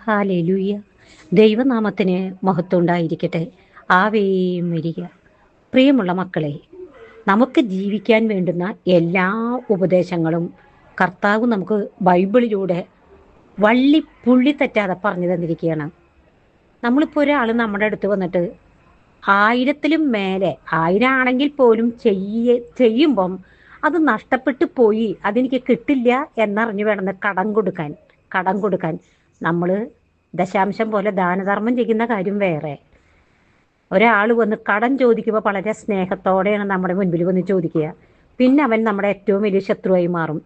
Hallelujah. ദൈവനാമത്തിന് മഹത്വം ഉണ്ടായിരിക്കട്ടെ. Ave Maria. പ്രിയമുള്ള മക്കളെ, നമുക്ക് ജീവിക്കാൻ വേണ്ടുന്ന എല്ലാ ഉപദേശങ്ങളും കർത്താവ് നമുക്ക് ബൈബിളിലൂടെ വള്ളി പുള്ളി തെറ്റാതെ പറഞ്ഞു തന്നിരിക്കുകയാണ്. നമ്മളിപ്പോൾ ഒരാൾ നമ്മുടെ അടുത്ത് വന്നിട്ട് 1000-ലും മേലെ 1000 ആണെങ്കിൽ പോലും ചെയ്യുമ്പം അത് നഷ്ടപ്പെട്ടു പോയി, അതെനിക്ക് കിട്ടില്ല എന്നറിഞ്ഞു വേണമെന്ന് കടം കൊടുക്കാൻ നമ്മൾ ദശാംശം പോലെ ദാനധർമ്മം ചെയ്യുന്ന കാര്യം വേറെ. ഒരാൾ വന്ന് കടം ചോദിക്കുമ്പോൾ വളരെ സ്നേഹത്തോടെയാണ് നമ്മുടെ മുൻപിൽ വന്ന് ചോദിക്കുക. പിന്നെ അവൻ നമ്മുടെ ഏറ്റവും വലിയ ശത്രുവായി മാറും.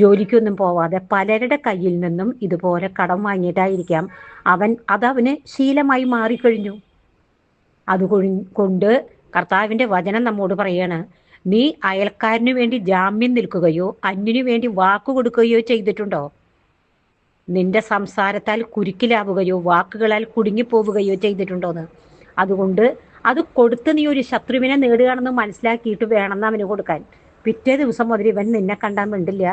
ജോലിക്കൊന്നും പോവാതെ പലരുടെ കയ്യിൽ നിന്നും ഇതുപോലെ കടം വാങ്ങിയിട്ടായിരിക്കാം അതവന് ശീലമായി മാറിക്കഴിഞ്ഞു. അതുകൊണ്ട് കർത്താവിൻ്റെ വചനം നമ്മോട് പറയാണ്, നീ അയൽക്കാരനു വേണ്ടി ജാമ്യം നിൽക്കുകയോ അന്യനു വേണ്ടി വാക്കു കൊടുക്കുകയോ ചെയ്തിട്ടുണ്ടോ? നിന്റെ സംസാരത്താൽ കുരുക്കിലാവുകയോ വാക്കുകളാൽ കുടുങ്ങിപ്പോവുകയോ ചെയ്തിട്ടുണ്ടോന്ന്? അതുകൊണ്ട് അത് കൊടുത്ത് നീ ഒരു ശത്രുവിനെ നേടുകയാണെന്ന് മനസ്സിലാക്കിയിട്ട് വേണമെന്ന് അവന് കൊടുക്കാൻ. പിറ്റേ ദിവസം മുതൽ ഇവൻ നിന്നെ കണ്ടാൻ വേണ്ടില്ല.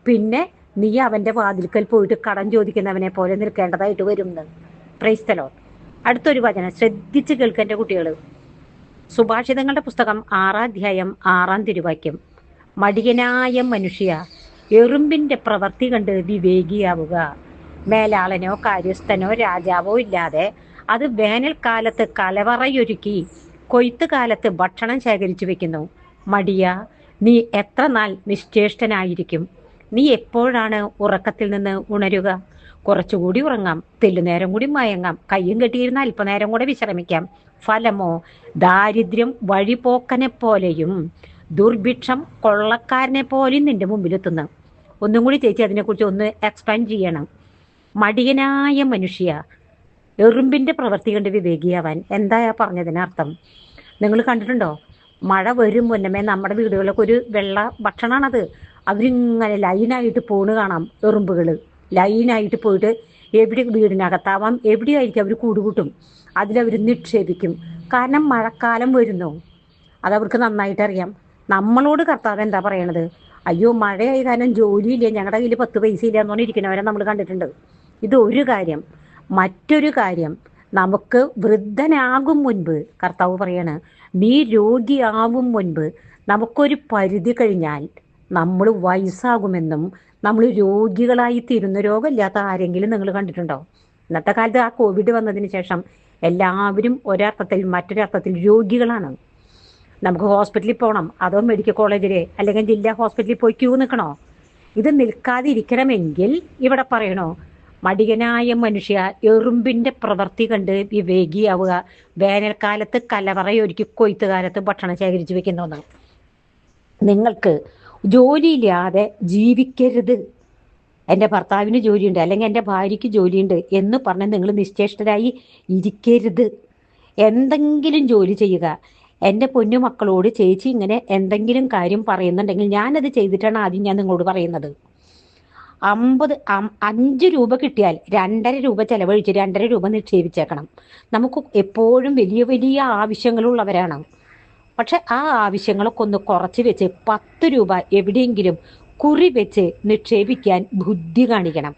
പിന്നെ നീ അവൻ്റെ വാതിൽക്കൽ പോയിട്ട് കടം ചോദിക്കുന്നവനെ പോലെ നിൽക്കേണ്ടതായിട്ട് വരുമെന്ന്. Price the Lord. അടുത്തൊരു വചനം ശ്രദ്ധിച്ച് കേൾക്കേണ്ട കുട്ടികൾ. സുഭാഷിതങ്ങളുടെ പുസ്തകം 6-ാം അധ്യായം 6-ാം തിരുവാക്യം. മടിയനായ മനുഷ്യ, എറുമ്പിന്റെ പ്രവൃത്തി കണ്ട് വിവേകിയാവുക. മേലാളനോ കാര്യസ്ഥനോ രാജാവോ ഇല്ലാതെ അത് വേനൽക്കാലത്ത് കലവറയൊരുക്കി കൊയ്ത്ത് കാലത്ത് ഭക്ഷണം ശേഖരിച്ചു വെക്കുന്നു. മടിയ, നീ എത്ര നാൾ നിശ്ചേഷ്ടനായിരിക്കും? നീ എപ്പോഴാണ് ഉറക്കത്തിൽ നിന്ന് ഉണരുക? കുറച്ചുകൂടി ഉറങ്ങാം, തെല്ലുനേരം കൂടി മയങ്ങാം, കയ്യും കെട്ടിയിരുന്ന അല്പനേരം കൂടെ വിശ്രമിക്കാം. ഫലമോ, ദാരിദ്ര്യം വഴിപോക്കനെ പോലെയും ദുർഭിക്ഷം കൊള്ളക്കാരനെ പോലെയും നിന്റെ മുമ്പിലെത്തുന്നു. ഒന്നും കൂടി ചേച്ചി അതിനെക്കുറിച്ച് ഒന്ന് എക്സ്പ്ലെയിൻ ചെയ്യണം. മടിയനായ മനുഷ്യ, എറുമ്പിന്റെ പ്രവൃത്തി കണ്ട് വിവേകിയാവാൻ. എന്താ പറഞ്ഞതിനർത്ഥം? നിങ്ങൾ കണ്ടിട്ടുണ്ടോ? മഴ വരും മുന്നമേ നമ്മുടെ വീടുകളിലൊക്കെ ഒരു വെള്ള ഭക്ഷണമാണത്. അവരിങ്ങനെ ലൈനായിട്ട് പോണ് കാണാം. എറുമ്പുകൾ ലൈനായിട്ട് പോയിട്ട് എവിടെ വീടിനകത്താവാം എവിടെയായിരിക്കും അവർ കൂടുകൂട്ടും. അതിലവർ നിക്ഷേപിക്കും. കാരണം മഴക്കാലം വരുന്നു, അതവർക്ക് നന്നായിട്ട് അറിയാം. നമ്മളോട് കർത്താവ് എന്താ പറയണത്? അയ്യോ, മഴയായി കാരണം ജോലിയില്ല, ഞങ്ങളുടെ കയ്യിൽ 10 പൈസ ഇല്ല എന്ന് പറഞ്ഞിരിക്കുന്നവരെ നമ്മൾ കണ്ടിട്ടുണ്ട്. ഇത് ഒരു കാര്യം. മറ്റൊരു കാര്യം, നമുക്ക് വൃദ്ധനാകും മുൻപ് കർത്താവ് പറയാണ്, നീ രോഗിയാവും മുൻപ്. നമുക്കൊരു പരിധി കഴിഞ്ഞാൽ നമ്മൾ വയസ്സാകുമെന്നും നമ്മൾ രോഗികളായി തീരുന്ന രോഗമില്ലാത്ത ആരെങ്കിലും നിങ്ങൾ കണ്ടിട്ടുണ്ടോ? ഇന്നത്തെ കാലത്ത് ആ കോവിഡ് വന്നതിന് ശേഷം എല്ലാവരും ഒരർത്ഥത്തിൽ മറ്റൊരർത്ഥത്തിൽ രോഗികളാണ്. നമുക്ക് ഹോസ്പിറ്റലിൽ പോകണം, അതോ മെഡിക്കൽ കോളേജിലെ അല്ലെങ്കിൽ ജില്ലാ ഹോസ്പിറ്റലിൽ പോയി ക്യൂ നിൽക്കണോ? ഇത് നിൽക്കാതെ ഇരിക്കണമെങ്കിൽ ഇവിടെ പറയണോ, മടിയനായ മനുഷ്യ, എറുമ്പിന്റെ പ്രവൃത്തി കണ്ട് വിവേകിയാവുക. വേനൽക്കാലത്ത് കലവറയൊരുക്കി കൊയ്ത്തുകാലത്ത് ഭക്ഷണം ശേഖരിച്ചു വെക്കുന്നതാണ്. നിങ്ങൾക്ക് ജോലിയില്ലാതെ ജീവിക്കരുത്. എൻ്റെ ഭർത്താവിന് ജോലിയുണ്ട് അല്ലെങ്കിൽ എൻ്റെ ഭാര്യയ്ക്ക് ജോലിയുണ്ട് എന്ന് പറഞ്ഞ് നിങ്ങൾ നിശ്ചേഷ്ടരായി ഇരിക്കരുത്. എന്തെങ്കിലും ജോലി ചെയ്യുക. എൻ്റെ പൊന്നു മക്കളോട് ചേച്ചി ഇങ്ങനെ എന്തെങ്കിലും കാര്യം പറയുന്നുണ്ടെങ്കിൽ ഞാനത് ചെയ്തിട്ടാണ് ആദ്യം ഞാൻ നിങ്ങളോട് പറയുന്നത്. 5 രൂപ കിട്ടിയാൽ 2.5 രൂപ ചെലവഴിച്ച് 2.5 രൂപ നിക്ഷേപിച്ചേക്കണം. നമുക്ക് എപ്പോഴും വലിയ വലിയ ആവശ്യങ്ങളുള്ളവരാണ്. പക്ഷെ ആ ആവശ്യങ്ങളൊക്കെ ഒന്ന് കുറച്ച് വെച്ച് 10 രൂപ എവിടെയെങ്കിലും കുറി വെച്ച് നിക്ഷേപിക്കാൻ ബുദ്ധി കാണിക്കണം.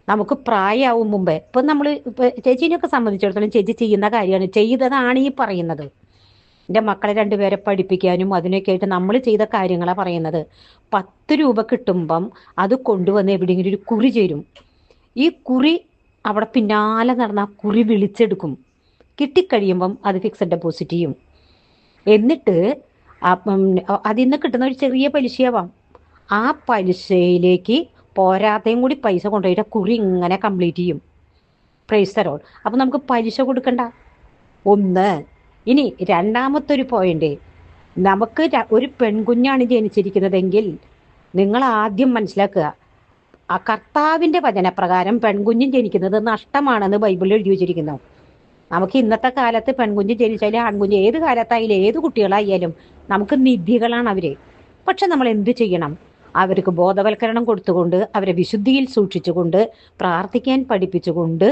നമുക്ക് പ്രായമാവും മുമ്പേ. ഇപ്പം നമ്മൾ ചേച്ചീനെയൊക്കെ സംബന്ധിച്ചിടത്തോളം ചേച്ചി ചെയ്യുന്ന കാര്യമാണ്, ചെയ്തതാണ് ഈ പറയുന്നത്. എൻ്റെ മക്കളെ 2 പേരെ പഠിപ്പിക്കാനും അതിനൊക്കെ ആയിട്ട് നമ്മൾ ചെയ്ത കാര്യങ്ങളാണ് പറയുന്നത്. 10 രൂപ കിട്ടുമ്പം അത് കൊണ്ടുവന്ന് എവിടെയെങ്കിലും ഒരു കുറി ചേരും. ഈ കുറി അവിടെ പിന്നാലെ നടന്ന കുറി വിളിച്ചെടുക്കും. കിട്ടിക്കഴിയുമ്പം അത് ഫിക്സഡ് ഡെപ്പോസിറ്റ് ചെയ്യും. എന്നിട്ട് അതിൽ നിന്ന് കിട്ടുന്ന ഒരു ചെറിയ പലിശയാവാം. ആ പലിശയിലേക്ക് പോരാതെയും കൂടി പൈസ കൊണ്ടുപോയിട്ട് കുറി ഇങ്ങനെ കംപ്ലീറ്റ് ചെയ്യും. Price the Lord. അപ്പം നമുക്ക് പലിശ കൊടുക്കണ്ട. ഒന്ന്. ഇനി രണ്ടാമത്തെ ഒരു പോയിന്റ്, നമുക്ക് ഒരു പെൺകുഞ്ഞാണ് ജനിച്ചിരിക്കുന്നതെങ്കിൽ നിങ്ങൾ ആദ്യം മനസ്സിലാക്കുക, ആ കർത്താവിൻ്റെ വചനപ്രകാരം പെൺകുഞ്ഞും ജനിക്കുന്നത് നഷ്ടമാണെന്ന് ബൈബിളിൽ എഴുതി വെച്ചിരിക്കുന്നു. നമുക്ക് ഇന്നത്തെ കാലത്ത് പെൺകുഞ്ഞ് ജനിച്ചാലും ആൺകുഞ്ഞ് ഏത് കാലത്തായാലും ഏത് കുട്ടികളായാലും നമുക്ക് നിധികളാണ് അവര്. പക്ഷെ നമ്മൾ എന്ത് ചെയ്യണം? അവർക്ക് ബോധവൽക്കരണം കൊടുത്തുകൊണ്ട് അവരെ വിശുദ്ധിയിൽ സൂക്ഷിച്ചുകൊണ്ട് പ്രാർത്ഥിക്കാൻ പഠിപ്പിച്ചുകൊണ്ട്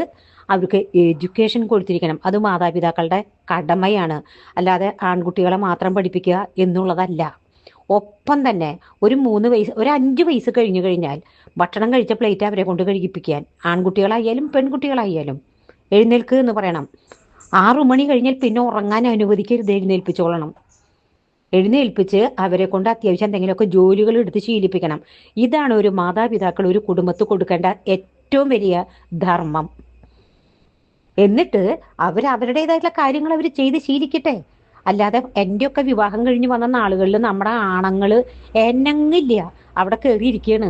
അവർക്ക് എഡ്യൂക്കേഷൻ കൊടുത്തിരിക്കണം. അത് മാതാപിതാക്കളുടെ കടമയാണ്. അല്ലാതെ ആൺകുട്ടികളെ മാത്രം പഠിപ്പിക്കുക എന്നുള്ളതല്ല. ഒപ്പം തന്നെ ഒരു 3 വയസ്സ് ഒരു 5 വയസ്സ് കഴിഞ്ഞു കഴിഞ്ഞാൽ ഭക്ഷണം കഴിച്ച പ്ലേറ്റ് അവരെ കൊണ്ട് കഴുകിപ്പിക്കാൻ, ആൺകുട്ടികളായാലും പെൺകുട്ടികളായാലും എഴുന്നേൽക്ക് എന്ന് പറയണം. 6 മണി കഴിഞ്ഞാൽ പിന്നെ ഉറങ്ങാൻ അനുവദിക്കരുത്, എഴുന്നേൽപ്പിച്ചോളണം. എഴുന്നേൽപ്പിച്ച് അവരെ കൊണ്ട് അത്യാവശ്യം എന്തെങ്കിലുമൊക്കെ ജോലികൾ എടുത്ത് ശീലിപ്പിക്കണം. ഇതാണ് ഒരു മാതാപിതാക്കൾ ഒരു കുടുംബത്ത് കൊടുക്കേണ്ട ഏറ്റവും വലിയ ധർമ്മം. എന്നിട്ട് അവരുടേതായിട്ടുള്ള കാര്യങ്ങൾ അവർ ചെയ്ത് ശീലിക്കട്ടെ. അല്ലാതെ എൻ്റെയൊക്കെ വിവാഹം കഴിഞ്ഞ് വന്ന നാളുകളിൽ നമ്മുടെ ആണുങ്ങള് എന്നങ്ങില്ല, അവിടെ കയറിയിരിക്കുകയാണ്.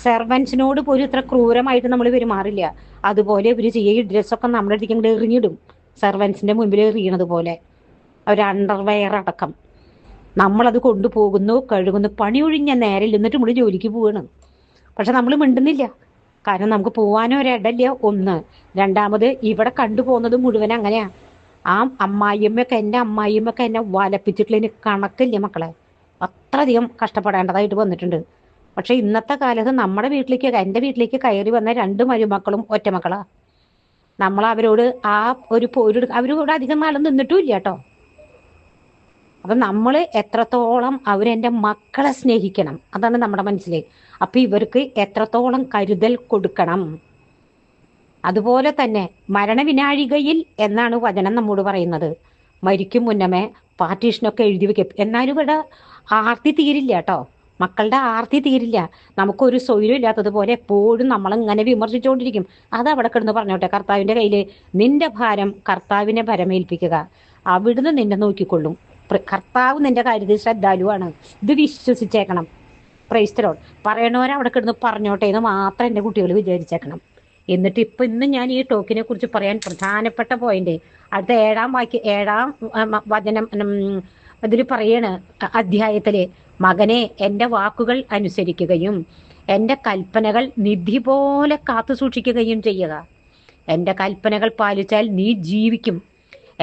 സെർവൻസിനോട് പോലും ഇത്ര ക്രൂരമായിട്ട് നമ്മൾ പെരുമാറില്ല. അതുപോലെ ഇവർ ചെയ്യുക, ഡ്രസ്സൊക്കെ നമ്മുടെ അടുത്തേക്ക് അങ്ങോട്ട് എറിഞ്ഞിടും, സെർവൻസിന്റെ മുമ്പിൽ എറിയണത് പോലെ. അവർ അണ്ടർവെയർ അടക്കം നമ്മളത് കൊണ്ടുപോകുന്നു, കഴുകുന്നു, പണി ഒഴിഞ്ഞ നേരം എന്നിട്ട് നമ്മൾ ജോലിക്ക് പോവാണ്. പക്ഷെ നമ്മൾ മിണ്ടുന്നില്ല. കാരണം നമുക്ക് പോവാനോ ഒരിടല്ല, ഒന്ന്. രണ്ടാമത് ഇവിടെ കണ്ടുപോകുന്നത് മുഴുവൻ അങ്ങനെയാ. ആ അമ്മായിയമ്മയൊക്കെ, എൻ്റെ അമ്മായിയമ്മയൊക്കെ എന്നെ വലപ്പിച്ചിട്ടുള്ളതിന് കണക്കില്ല മക്കളെ. അത്രയധികം കഷ്ടപ്പെടേണ്ടതായിട്ട് വന്നിട്ടുണ്ട്. പക്ഷെ ഇന്നത്തെ കാലത്ത് നമ്മുടെ വീട്ടിലേക്ക്, എൻ്റെ വീട്ടിലേക്ക് കയറി വന്ന 2 മരുമക്കളും ഒറ്റമക്കളാ. നമ്മൾ അവരോട് അവരോട് അധികം നാളും നിന്നിട്ടും ഇല്ല കേട്ടോ. അപ്പൊ നമ്മൾ എത്രത്തോളം അവരെൻ്റെ മക്കളെ സ്നേഹിക്കണം, അതാണ് നമ്മുടെ മനസ്സിൽ. അപ്പൊ ഇവർക്ക് എത്രത്തോളം കരുതൽ കൊടുക്കണം. അതുപോലെ തന്നെ മരണവിനാഴികയിൽ എന്നാണ് വചനം നമ്മോട് പറയുന്നത്. മരിക്കും മുന്നമേ പാർട്ടീഷനൊക്കെ എഴുതി വെക്കും. എന്നാലും ഇവിടെ ആർത്തി തീരില്ല കേട്ടോ, മക്കളുടെ ആർത്തി തീരില്ല. നമുക്കൊരു സ്വൈര്യം ഇല്ലാത്തതുപോലെ എപ്പോഴും നമ്മളിങ്ങനെ വിമർശിച്ചുകൊണ്ടിരിക്കും. അത് അവിടെ കിടന്ന് പറഞ്ഞോട്ടെ. കർത്താവിൻ്റെ കയ്യിൽ നിന്റെ ഭാരം കർത്താവിനെ ഭരമേൽപ്പിക്കുക, അവിടുന്ന് നിന്നെ നോക്കിക്കൊള്ളും. കർത്താവ് നിന്റെ കാര്യത്തിൽ ശ്രദ്ധാലുവാണ്, ഇത് വിശ്വസിച്ചേക്കണം. Praise the lord. പറയണവരവിടെ കിടന്ന് പറഞ്ഞോട്ടെ എന്ന് മാത്രം എൻ്റെ കുട്ടികൾ വിചാരിച്ചേക്കണം. എന്നിട്ട് ഇന്ന് ഞാൻ ഈ ടോക്കിനെ കുറിച്ച് പറയാൻ പ്രധാനപ്പെട്ട പോയിന്റ് അടുത്ത 7-ാം വചനം അതിൽ പറയാണ്, അധ്യായത്തില്, മകനെ എൻ്റെ വാക്കുകൾ അനുസരിക്കുകയും എൻ്റെ കൽപ്പനകൾ നിധി പോലെ കാത്തു സൂക്ഷിക്കുകയും ചെയ്യുക. എൻ്റെ കൽപ്പനകൾ പാലിച്ചാൽ നീ ജീവിക്കും,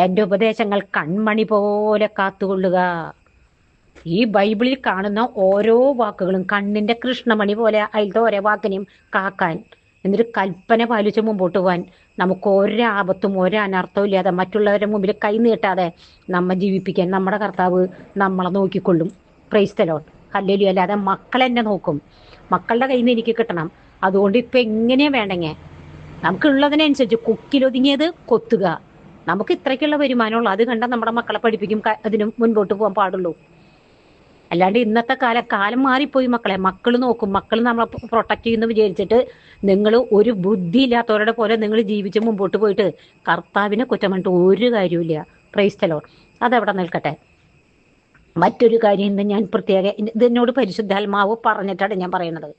എൻ്റെ ഉപദേശങ്ങൾ കൺമണി പോലെ കാത്തുകൊള്ളുക. ഈ ബൈബിളിൽ കാണുന്ന ഓരോ വാക്കുകളും കണ്ണിന്റെ കൃഷ്ണമണി പോലെ അതിലത്തെ ഓരോ വാക്കിനെയും കാക്കാൻ, എന്നിട്ട് കൽപ്പന പാലിച്ച് മുമ്പോട്ട് പോകാൻ, നമുക്ക് ഒരാപത്തും ഒരനർത്ഥവും ഇല്ലാതെ മറ്റുള്ളവരുടെ മുമ്പിൽ കൈ നീട്ടാതെ നമ്മെ ജീവിപ്പിക്കാൻ നമ്മുടെ കർത്താവ് നമ്മളെ നോക്കിക്കൊള്ളും. Praise the lord. ഹല്ലേലൂയ. അല്ലാതെ മക്കളെന്നെ നോക്കും, മക്കളുടെ കയ്യിൽ നിന്ന് എനിക്ക് കിട്ടണം. അതുകൊണ്ട് ഇപ്പം എങ്ങനെയാ വേണ്ടെങ്കിൽ നമുക്കുള്ളതിനനുസരിച്ച് കൊക്കിലൊതുങ്ങിയത് കൊത്തുക. നമുക്ക് ഇത്രയ്ക്കുള്ള വരുമാനമുള്ളൂ, അത് കണ്ടാൽ നമ്മുടെ മക്കളെ പഠിപ്പിക്കും, അതിന് മുൻപോട്ട് പോകാൻ പാടുള്ളൂ. അല്ലാണ്ട് ഇന്നത്തെ കാലം മാറിപ്പോയി മക്കളെ. മക്കൾ നോക്കും, മക്കൾ നമ്മളെ പ്രൊട്ടക്ട് ചെയ്യുന്നു വിചാരിച്ചിട്ട് നിങ്ങൾ ഒരു ബുദ്ധി ഇല്ലാത്തവരുടെ പോലെ നിങ്ങൾ ജീവിച്ച് മുമ്പോട്ട് പോയിട്ട് കർത്താവിനെ കുറ്റം പറഞ്ഞിട്ട് ഒരു കാര്യമില്ല. Price the Lord. അതവിടെ നിൽക്കട്ടെ. മറ്റൊരു കാര്യം ഇന്ന് ഞാൻ ഇതെന്നോട് പരിശുദ്ധാത്മാവ് പറഞ്ഞിട്ടാണ് ഞാൻ പറയുന്നത്.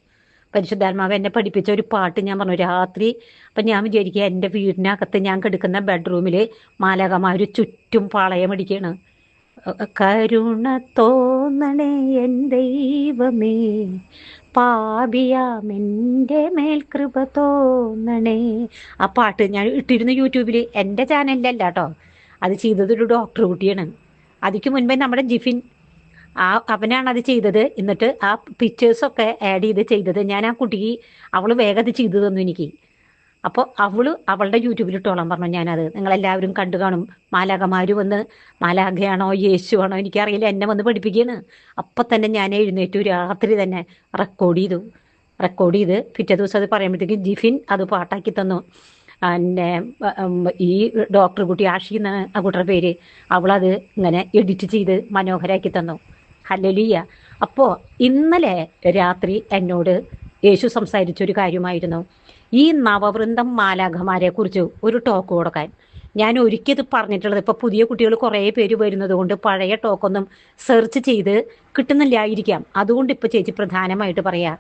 പരിശുദ്ധാത്മാവ് എന്നെ പഠിപ്പിച്ച ഒരു പാട്ട് ഞാൻ പറഞ്ഞു രാത്രി. അപ്പം ഞാൻ വിചാരിക്കുക, എൻ്റെ വീടിനകത്ത് ഞാൻ കിടക്കുന്ന ബെഡ്റൂമിൽ മാലാഖമാർ ചുറ്റും പാളയമടിക്കുകയാണ്. കരുണ തോന്നണേ എൻ ദൈവമേ, പാപിയാമെൻ്റെ മേൽ കൃപ തോന്നണേ. ആ പാട്ട് ഞാൻ ഇട്ടിരുന്നു യൂട്യൂബിൽ, എൻ്റെ ചാനലിലല്ല കേട്ടോ. അത് ചെയ്തതൊരു ഡോക്ടർ കുട്ടിയാണ്. അതിക്ക് മുൻപേ നമ്മുടെ ജിഫിൻ അവനാണ് അത് ചെയ്തത്. എന്നിട്ട് ആ പിക്ചേഴ്സൊക്കെ ആഡ് ചെയ്തത് ഞാൻ ആ കുട്ടിക്ക്, അവൾ വേഗം അത് ചെയ്തു തന്നു എനിക്ക്. അപ്പോൾ അവളുടെ യൂട്യൂബിൽ ഇട്ടോളാൻ പറഞ്ഞു. ഞാനത് നിങ്ങളെല്ലാവരും കണ്ടു കാണും. മാലാഖമാർ വന്ന്, മാലാഖയാണോ യേശുവാണോ എനിക്കറിയില്ല, എന്നെ വന്ന് പഠിപ്പിക്കുകയാണ്. അപ്പം തന്നെ ഞാൻ എഴുന്നേറ്റു, രാത്രി തന്നെ റെക്കോർഡ് ചെയ്ത് പിറ്റേ ദിവസം അത് പറയുമ്പോഴത്തേക്കും ജിഫിൻ അത് പാട്ടാക്കി തന്നു. പിന്നെ ഈ ഡോക്ടർ കുട്ടി, ആഷി എന്ന ആ കുട്ടിയുടെ പേര്, അവളത് ഇങ്ങനെ എഡിറ്റ് ചെയ്ത് മനോഹരാക്കി തന്നു. ഹല്ലേലൂയ. അപ്പോൾ ഇന്നലെ രാത്രി എന്നോട് യേശു സംസാരിച്ചൊരു കാര്യമായിരുന്നു, ഈ നവവൃന്ദം മാലാഖമാരെ കുറിച്ച് ഒരു ടോക്ക് കൊടുക്കാൻ. ഞാൻ ഒരിക്കൽ പറഞ്ഞിട്ടുള്ളത്, ഇപ്പോൾ പുതിയ കുട്ടികൾ കുറേ പേര് വരുന്നത് കൊണ്ട് പഴയ ടോക്കൊന്നും സെർച്ച് ചെയ്ത് കിട്ടുന്നില്ലായിരിക്കാം. അതുകൊണ്ട് ഇപ്പോൾ ചേച്ചി പ്രധാനമായിട്ട് പറയാം,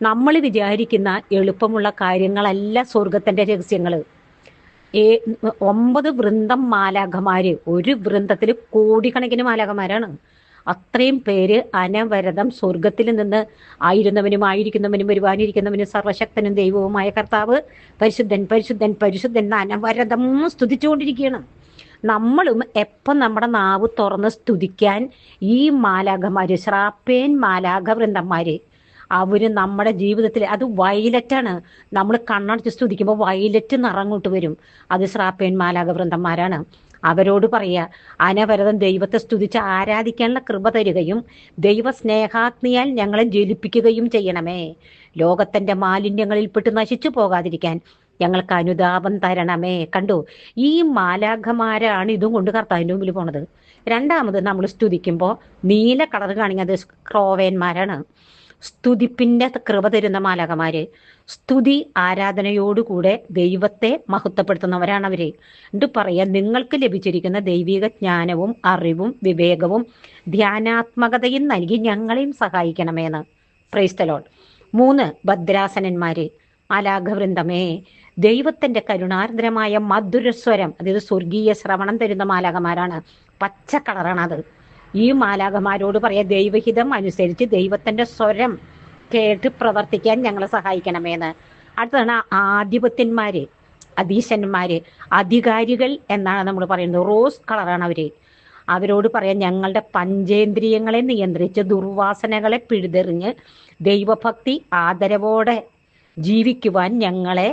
നമ്മൾ വിചാരിക്കുന്ന എളുപ്പമുള്ള കാര്യങ്ങളല്ല സ്വർഗത്തിൻ്റെ രഹസ്യങ്ങൾ. 9 വൃന്ദം മാലാഖമാര്, ഒരു വൃന്ദത്തിൽ കോടിക്കണക്കിന് മാലാഖമാരാണ്. അത്രയും പേര് അനവരതം സ്വർഗത്തിൽ നിന്ന് ആയിരുന്നവനും വരുവാനിരിക്കുന്നവനും സർവശക്തനും ദൈവവുമായ കർത്താവ് പരിശുദ്ധൻ പരിശുദ്ധൻ പരിശുദ്ധൻ അനവരതം സ്തുതിച്ചുകൊണ്ടിരിക്കുകയാണ്. നമ്മളും എപ്പം നമ്മുടെ നാവ് തുറന്ന് സ്തുതിക്കാൻ ഈ മാലാഖമാര്, ശ്രാപ്പേൻ മാലാഖ വൃന്ദന്മാര്, അവര് നമ്മുടെ ജീവിതത്തിൽ അത് വയലറ്റാണ്. നമ്മൾ കണ്ണടച്ച് സ്തുതിക്കുമ്പോൾ വയലറ്റ് നിറങ്ങോട്ട് വരും. അത് ശ്രാപ്പേൻ മാലാഖ വൃന്ദന്മാരാണ്. അവരോട് പറയാ, അനവരതം ദൈവത്തെ സ്തുതിച്ച് ആരാധിക്കാനുള്ള കൃപ തരികയും ദൈവ സ്നേഹാഗ്നിയാൽ ഞങ്ങളെ ജ്വലിപ്പിക്കുകയും ചെയ്യണമേ. ലോകത്തിന്റെ മാലിന്യങ്ങളിൽപ്പെട്ട് നശിച്ചു പോകാതിരിക്കാൻ ഞങ്ങൾക്ക് അനുതാപം തരണമേ. കണ്ടു, ഈ മാലാഖമാരാണ് ഇതും കൊണ്ട് കർത്താവിന്റെ മുമ്പിൽ പോണത്. രണ്ടാമത് നമ്മൾ സ്തുതിക്കുമ്പോൾ നീല കളർ കാണിക്കുന്നത് ക്രോവേന്മാരാണ്. സ്തുതിപ്പിന്റെ കൃപ തരുന്ന മാലാഖമാര്. സ്തുതി ആരാധനയോടുകൂടെ ദൈവത്തെ മഹത്വപ്പെടുത്തുന്നവരാണ് അവര്. എന്നിട്ട് പറയാ, നിങ്ങൾക്ക് ലഭിച്ചിരിക്കുന്ന ദൈവിക ജ്ഞാനവും അറിവും വിവേകവും ധ്യാനാത്മകതയും നൽകി ഞങ്ങളെയും സഹായിക്കണമെന്ന്. Price the Lord. 3 ഭദ്രാസനന്മാര്. മാലാഖവൃന്ദമേ, ദൈവത്തിന്റെ കരുണാർദ്രമായ മധുരസ്വരം, അതായത് സ്വർഗീയ ശ്രവണം തരുന്ന മാലാഖമാരാണ്. പച്ച കളറാണ് അത്. ഈ മാലാഖമാരോട് പറയാ, ദൈവഹിതം അനുസരിച്ച് ദൈവത്തിന്റെ സ്വരം കേട്ട് പ്രവർത്തിക്കാൻ ഞങ്ങളെ സഹായിക്കണമെന്ന്. അടുത്തതാണ് ആധിപത്യന്മാര്, അധീശന്മാര്, അധികാരികൾ എന്നാണ് നമ്മൾ പറയുന്നത്. റോസ് കളറാണ് അവര്. അവരോട് പറയാൻ, ഞങ്ങളുടെ പഞ്ചേന്ദ്രിയങ്ങളെ നിയന്ത്രിച്ച് ദുർവാസനകളെ പിഴുതെറിഞ്ഞ് ദൈവഭക്തി ആദരവോടെ ജീവിക്കുവാൻ ഞങ്ങളെ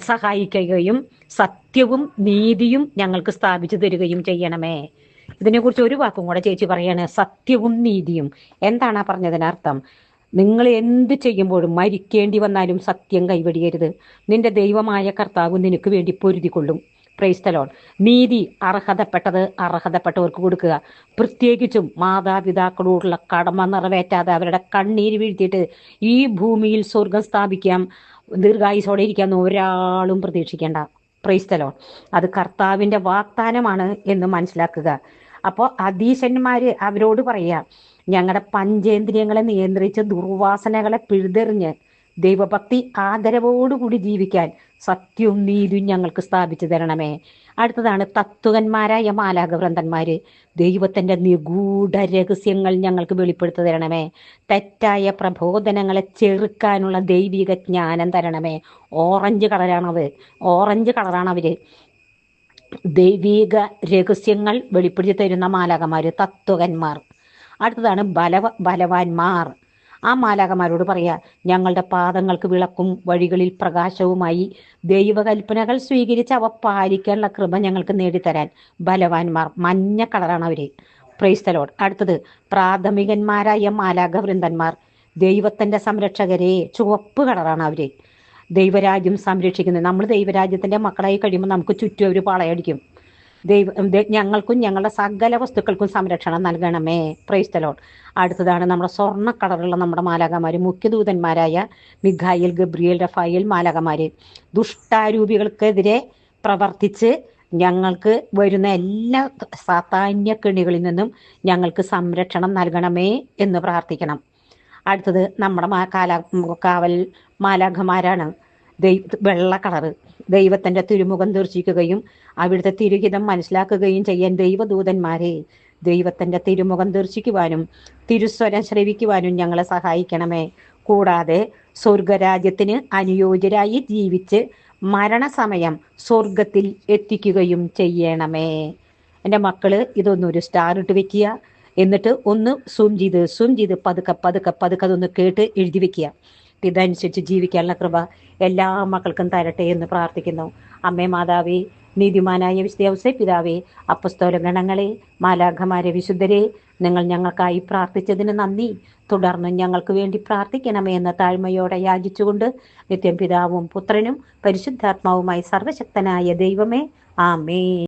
സഹായിക്കുകയും സത്യവും നീതിയും ഞങ്ങൾക്ക് സ്ഥാപിച്ചു തരികയും ചെയ്യണമേ. ഇതിനെക്കുറിച്ച് ഒരു വാക്കും കൂടെ ചേച്ചി പറയാണ്. സത്യവും നീതിയും എന്താണ് പറഞ്ഞതിനർത്ഥം? നിങ്ങൾ എന്ത് ചെയ്യുമ്പോഴും മരിക്കേണ്ടി വന്നാലും സത്യം കൈവെടിയരുത്. നിന്റെ ദൈവമായ കർത്താവ് നിനക്ക് വേണ്ടി പൊരുതിക്കൊള്ളും. Price the Lord. നീതി അർഹതപ്പെട്ടത് അർഹതപ്പെട്ടവർക്ക് കൊടുക്കുക. പ്രത്യേകിച്ചും മാതാപിതാക്കളോടുള്ള കടമ നിറവേറ്റാതെ അവരുടെ കണ്ണീര് വീഴ്ത്തിയിട്ട് ഈ ഭൂമിയിൽ സ്വർഗം സ്ഥാപിക്കാം, ദീർഘായുസോടെ ഇരിക്കാമെന്ന് ഒരാളും പ്രതീക്ഷിക്കേണ്ട. Price the Lord. അത് കർത്താവിന്റെ വാഗ്ദാനമാണ് എന്ന് മനസ്സിലാക്കുക. അപ്പോൾ അധീശന്മാര് അവരോട് പറയാ, ഞങ്ങളുടെ പഞ്ചേന്ദ്രിയങ്ങളെ നിയന്ത്രിച്ച് ദുർവാസനകളെ പിഴുതെറിഞ്ഞ് ദൈവഭക്തി ആദരവോടുകൂടി ജീവിക്കാൻ സത്യവും നീതിയും ഞങ്ങൾക്ക് സ്ഥാപിച്ചു തരണമേ. അടുത്തതാണ് തത്വകന്മാരായ മാലാഖവൃന്ദന്മാര്. ദൈവത്തിന്റെ നിഗൂഢ രഹസ്യങ്ങൾ ഞങ്ങൾക്ക് വെളിപ്പെടുത്തി തരണമേ. തെറ്റായ പ്രബോധനങ്ങളെ ചെറുക്കാനുള്ള ദൈവിക ജ്ഞാനം തരണമേ. ഓറഞ്ച് കളറാണ് അവര്. ദൈവിക രഹസ്യങ്ങൾ വെളിപ്പെടുത്തി തരുന്ന മാലാഖമാര്, തത്വകന്മാർ. അടുത്തതാണ് ബലവാന്മാർ. ആ മാലാഖമാരോട് പറയാ, ഞങ്ങളുടെ പാദങ്ങൾക്ക് വിളക്കും വഴികളിൽ പ്രകാശവുമായി ദൈവകൽപ്പനകൾ സ്വീകരിച്ച് അവ പാലിക്കാനുള്ള കൃപ ഞങ്ങൾക്ക് നേടിത്തരാൻ ബലവാന്മാർ. മഞ്ഞ കളറാണ് അവര്. Price the Lord. അടുത്തത് പ്രാഥമികന്മാരായ മാലാഖവൃന്ദന്മാർ. ദൈവത്തിന്റെ സംരക്ഷകരെ. ചുവപ്പ് കളറാണ് അവര്. ദൈവരാജ്യം സംരക്ഷിക്കുന്നത്. നമ്മൾ ദൈവരാജ്യത്തിന്റെ മക്കളായി കഴിയുമ്പോൾ നമുക്ക് ചുറ്റും അവർ പാളയടിക്കും. ഞങ്ങൾക്കും ഞങ്ങളുടെ സകല വസ്തുക്കൾക്കും സംരക്ഷണം നൽകണമേ. Price the Lord. അടുത്തതാണ് നമ്മുടെ സ്വർണ്ണ കളറുള്ള നമ്മുടെ മാലാഖമാര്, മുഖ്യദൂതന്മാരായ മിഖായേൽ, ഗബ്രിയേൽ, റഫായേൽ മാലാഖമാര്. ദുഷ്ടാരൂപികൾക്കെതിരെ പ്രവർത്തിച്ച് ഞങ്ങൾക്ക് വരുന്ന എല്ലാ സാത്താന്യ കെണികളിൽ നിന്നും ഞങ്ങൾക്ക് സംരക്ഷണം നൽകണമേ എന്ന് പ്രാർത്ഥിക്കണം. അടുത്തത് നമ്മുടെ കാവൽ മാലാഖമാരാണ്. വെള്ള കളറ്. ദൈവത്തിന്റെ തിരുമുഖം ദർശിക്കുകയും അവിടുത്തെ തിരുഹിതം മനസ്സിലാക്കുകയും ചെയ്യാൻ ദൈവദൂതന്മാരെ ദൈവത്തിന്റെ തിരുമുഖം ദർശിക്കുവാനും തിരുസ്വരം ശ്രവിക്കുവാനും ഞങ്ങളെ സഹായിക്കണമേ. കൂടാതെ സ്വർഗരാജ്യത്തിന് അനുയോജ്യരായി ജീവിച്ച് മരണസമയം സ്വർഗത്തിൽ എത്തിക്കുകയും ചെയ്യണമേ. എൻ്റെ മക്കള് ഇതൊന്നൊരു സ്റ്റാർ ഇട്ട് വെക്കുക. എന്നിട്ട് ഒന്ന് സൂം ചെയ്ത് പതുക്കെ അതൊന്ന് കേട്ട് എഴുതി വെക്കുക. ഇതനുസരിച്ച് ജീവിക്കാനുള്ള കൃപ എല്ലാ മക്കൾക്കും തരട്ടെ എന്ന് പ്രാർത്ഥിക്കുന്നു. അമ്മേ മാതാവേ, നീതിമാനായ വിശുദ്ധ പിതാവേ, അപ്പസ്തോല ഗണങ്ങളെ, മാലാഖമാരെ, വിശുദ്ധരെ, നിങ്ങൾ ഞങ്ങൾക്കായി പ്രാർത്ഥിച്ചതിന് നന്ദി. തുടർന്ന് ഞങ്ങൾക്ക് വേണ്ടി പ്രാർത്ഥിക്കണമേ എന്ന് താഴ്മയോടെ യാചിച്ചുകൊണ്ട് നിത്യം പിതാവും പുത്രനും പരിശുദ്ധാത്മാവുമായി സർവശക്തനായ ദൈവമേ, ആമേൻ.